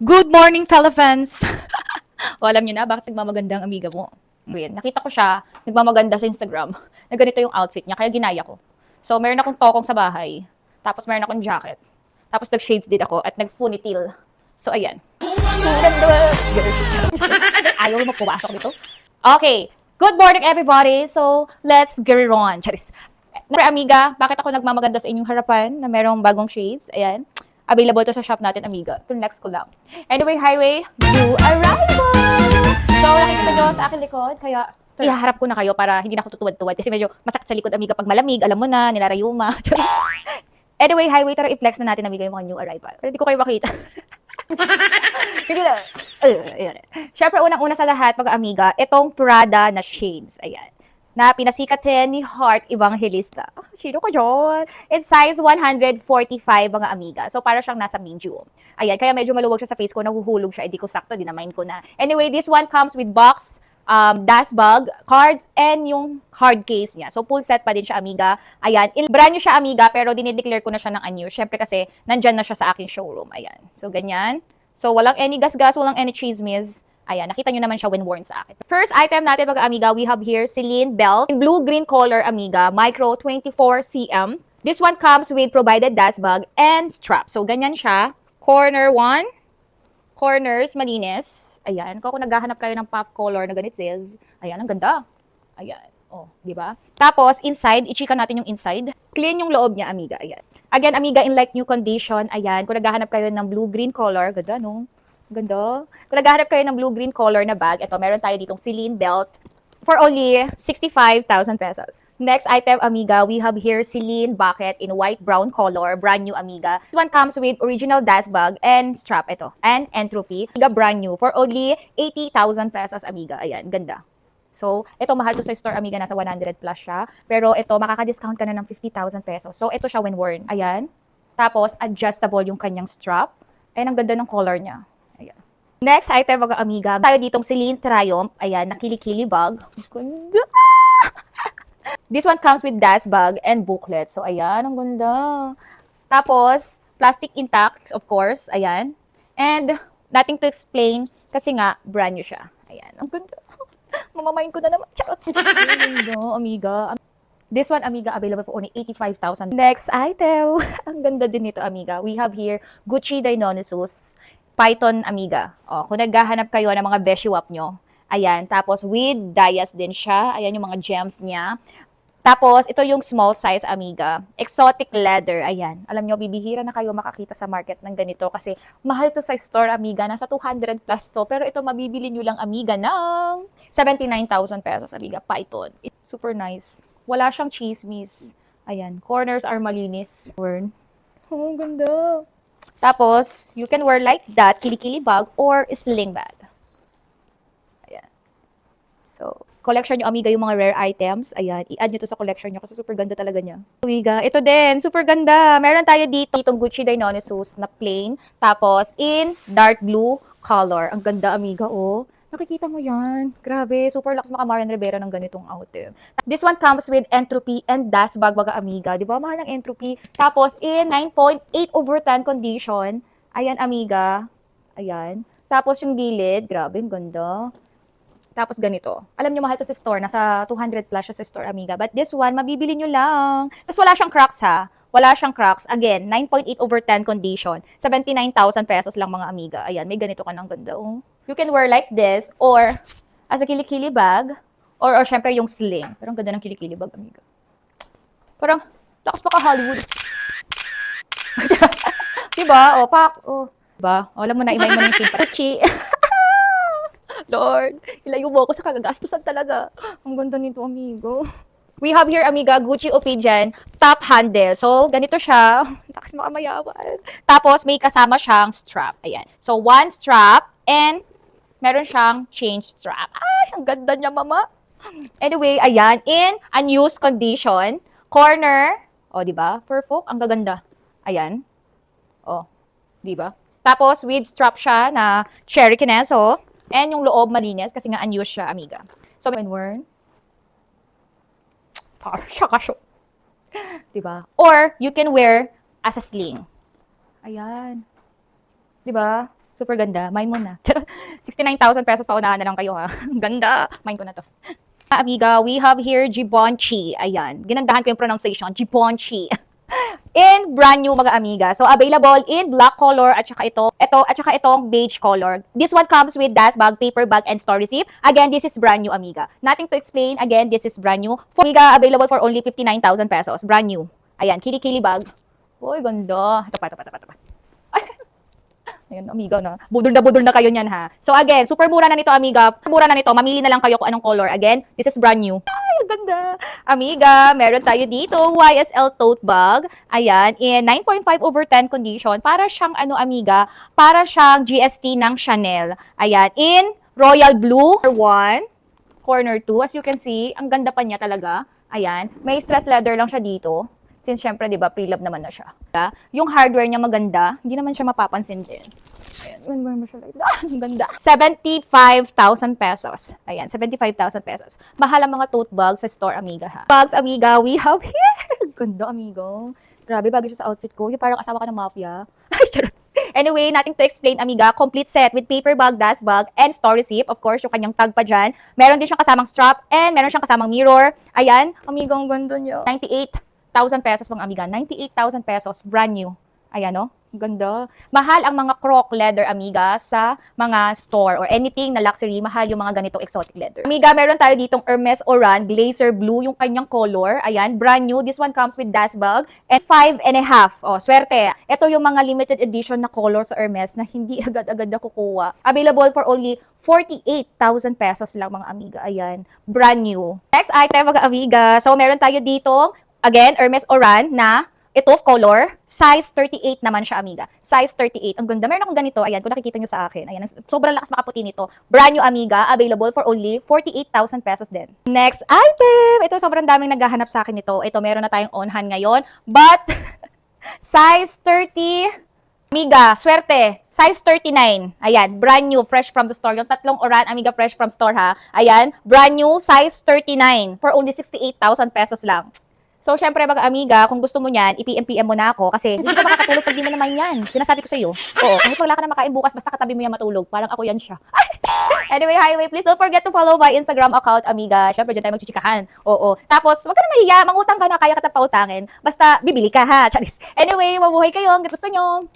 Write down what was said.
Good morning, fellow fans! O, alam niyo na, bakit nagmamaganda ang amiga mo? Ayan, nakita ko siya, nagmamaganda sa Instagram, na ganito yung outfit niya, kaya ginaya ko. So, meron akong tokong sa bahay, tapos meron akong jacket, tapos nag-shades din ako, at nag-ponytail. So, ayan. Ayaw mo pumasok dito? Okay, good morning everybody! So, let's get it on. Charis. Amiga, bakit ako nagmamaganda sa inyong harapan na merong bagong shades? Ayan. Available to sa shop natin, amiga. Ito next ko lang. Anyway, highway, new arrival! So, nakikita nyo sa aking likod, kaya ihaharap ko na kayo para hindi na ako tutuwad-tuwad. Kasi medyo masakit sa likod, amiga, pag malamig, alam mo na, nilarayuma. Anyway, highway, tara i-flex na natin, amiga, yung mga new arrival. Pero hindi ko kayo makita. Hindi na. Ayan. Siyempre, unang-una sa lahat, mga-amiga, itong Prada na shades. Ayan. Na pinasikatin ni Heart Evangelista. Sino ka dyan? It's size 145, mga amiga. So, para siyang nasa medium. Ayan, kaya medyo maluwag siya sa face ko, nahuhulog siya, hindi ko sakto, dinamind ko na. Anyway, this one comes with box, dust bag, cards, and yung hard case niya. So, full set pa din siya, amiga. Ayan, brand new siya, amiga, pero dinideclare ko na siya ng unused. Siyempre kasi, nandyan na siya sa aking showroom. Ayan. So, ganyan. So, walang any gas-gas, walang any chismis. Ayan, nakita nyo naman siya when worn sa akin. First item natin, mga amiga, we have here Celine belt. In blue-green color, amiga, micro 24 cm. This one comes with provided dust bag and strap. So, ganyan siya. Corner 1. Corners, malinis. Ayan, kung naghahanap kayo ng pop color na ganit says, ayan, ang ganda. Ayan, oh, di ba? Tapos, inside, i-chika natin yung inside. Clean yung loob niya, amiga, ayan. Again, amiga, in like new condition, ayan, kung naghahanap kayo ng blue-green color, ganda, no? Ganda. Kung naghahanap kayo ng blue-green color na bag, ito, meron tayo ditong Celine belt for only 65,000 pesos. Next item, amiga, we have here Celine bucket in white-brown color, brand new, amiga. This one comes with original dust bag and strap, ito, and entropy, amiga, brand new, for only 80,000 pesos, amiga. Ayan, ganda. So, ito mahal to sa store, amiga, nasa 100 plus siya. Pero ito, makaka-discount ka na ng 50,000 pesos. So, ito siya when worn. Ayan. Tapos, adjustable yung kanyang strap. And ang ganda ng color niya. Ayan. Next item, mga amiga. Tayo ditong Celine Triumph. Ayan, nakili-kili bag. Ganda! This one comes with dust bag and booklet. So, ayan, ang ganda. Tapos, plastic intact, of course. Ayan. And, nothing to explain kasi nga, brand new siya. Ayan, ang ganda. Mamamayin ko na naman. Charot. Ang ganda, amiga. This one, amiga, available for only 85,000. Next item. Ang ganda din nito, amiga. We have here Gucci Dionysus Python, amiga. O, kung naghahanap kayo ng mga beshiwap nyo, ayan. Tapos, with dias din siya. Ayan yung mga gems niya. Tapos, ito yung small size, amiga. Exotic leather. Ayan. Alam nyo, bibihira na kayo makakita sa market ng ganito kasi mahal to sa store, amiga. Nasa 200 plus to. Pero ito, mabibili nyo lang, amiga, ng 79,000 pesos, amiga. Python. It's super nice. Wala siyang chismis. Ayan. Corners are malinis. Oh, ganda. Tapos, you can wear like that, kilikili bag, or sling bag. Ayan. So, collection nyo, amiga, yung mga rare items. Ayan, i-add nyo to sa collection nyo kasi super ganda talaga niya. Amiga, ito din, super ganda. Meron tayo dito, itong Gucci Dionysus na plain. Tapos, in dark blue color. Ang ganda, amiga, oh. Nakikita mo yan. Grabe, super lakas maka Marian Rivera ng ganitong item. This one comes with entropy and dust bag, baga amiga. Di ba? Mahal ng entropy. Tapos, in 9.8/10 condition. Ayan, amiga. Ayan. Tapos, yung gilid. Grabe, ang ganda. Tapos, ganito. Alam nyo, mahal to sa store. Nasa 200 plus siya sa store, amiga. But this one, mabibili nyo lang. Tapos, wala siyang cracks, ha? Wala siyang cracks. Again, 9.8/10 condition. 79,000 pesos lang, mga amiga. Ayan, may ganito ka ng ganda, oh. You can wear like this or as a kilikili bag or syempre yung sling. Pero ang ganda ng kilikili bag, amiga. Parang, lakas pa ka Hollywood. Diba? O, pak. O. Diba? O, alam mo na, imay mo na yung Gucci. Lord, ilayo mo ako sa kagagastusan talaga. Ang ganda nito, amigo. We have here, amiga, Gucci Ophidian top handle. So, ganito siya. Lakas makamayawan. Tapos, may kasama siyang strap. Ayan. So, one strap and meron siyang chain strap. Ay, ang ganda niya, mama. Anyway, ayan. In unused condition. Corner. O, diba? Perfect. Ang gaganda. Ayan. O, diba? Tapos, with strap siya na cherry kineso. And yung loob malinis kasi nga unused siya, amiga. So, when worn, par siya kasyo. Diba? Or, you can wear as a sling. Ayan. Diba? Super ganda. Mine mo na. 69,000 pesos pa unahan na lang kayo ha. Ganda. Mine ko na to. Amiga, we have here Givenchy. Ayan. Ginandahan ko yung pronunciation. Givenchy. In brand new mga amiga. So, available in black color at saka itong beige color. This one comes with dust bag, paper bag, and store receipt. Again, this is brand new amiga. Nothing to explain. Again, this is brand new. For amiga, available for only 59,000 pesos. Brand new. Ayan, kili-kili bag. Uy, ganda. Ito pa. Ayan, amiga na. Budol na kayo niyan ha. So again, super mura na nito amiga. Mura na nito. Mamili na lang kayo kung anong color. Again, this is brand new. Ay, ang ganda. Amiga, meron tayo dito YSL tote bag. Ayan, in 9.5/10 condition. Para siyang amiga, para siyang GST ng Chanel. Ayan, in royal blue. Corner 2. As you can see, ang ganda pa niya talaga. Ayan, may stress leather lang siya dito. Since syempre, di ba, pre-love naman na siya. Yung hardware niya maganda, hindi naman siya mapapansin din. Ayan, mo siya like, ang ganda. 75,000 pesos. Ayan, 75,000 pesos. Mahal ang mga tote bags sa store, amiga ha. Bags, amiga, we have here. Ganda, amigo. Grabe, bagay siya sa outfit ko. Yung parang asawa ka ng mafia. Ay, charot. Anyway, nothing to explain, amiga. Complete set with paper bag, dust bag, and store receipt. Of course, yung kanyang tag pa dyan. Meron din siyang kasamang strap, and meron siyang kasamang mirror. Ayan, amiga, ang ganda niya. 98,000 pesos mga amiga. 98,000 pesos. Brand new. Ayan o. Ganda. Mahal ang mga croc leather, amiga, sa mga store or anything na luxury. Mahal yung mga ganitong exotic leather. Amiga, meron tayo ditong Hermes Oran Glacier Blue, yung kanyang color. Ayan, brand new. This one comes with dust bag and 5.5. Oh, swerte. Ito yung mga limited edition na color sa Hermes na hindi agad-agad na kukuha. Available for only 48,000 pesos lang mga amiga. Ayan, brand new. Next item mga amiga. So, meron tayo dito again, Hermes Oran na ito, color, size 38 naman siya, amiga. Size 38. Ang ganda. Meron akong ganito. Ayan, kung nakikita nyo sa akin. Ayan, sobrang lakas makaputi nito. Brand new, amiga. Available for only 48,000 pesos din. Next item. Ito, sobrang daming naghahanap sa akin nito. Ito, meron na tayong on-hand ngayon. But, size 30, amiga, swerte. Size 39. Ayan, brand new, fresh from the store. Yung tatlong Oran, amiga, fresh from store ha. Ayan, brand new, size 39 for only 68,000 pesos lang. So, syempre, mga amiga, kung gusto mo niyan, i-PM mo na ako kasi hindi ka makakatulog pag di mo naman yan. Sinasabi ko sa iyo. Oo, kahit wala ka na makain bukas, basta katabi mo yan matulog. Parang ako yan siya. Anyway, highway, please don't forget to follow my Instagram account, amiga. Syempre, dyan tayo magchichikahan. Oo. Tapos, wag ka na mahiya. Mangutang ka na, kaya ka na pautangin. Basta, bibili ka, ha? Charis. Anyway, mabuhay kayo. Hanggang gusto nyo.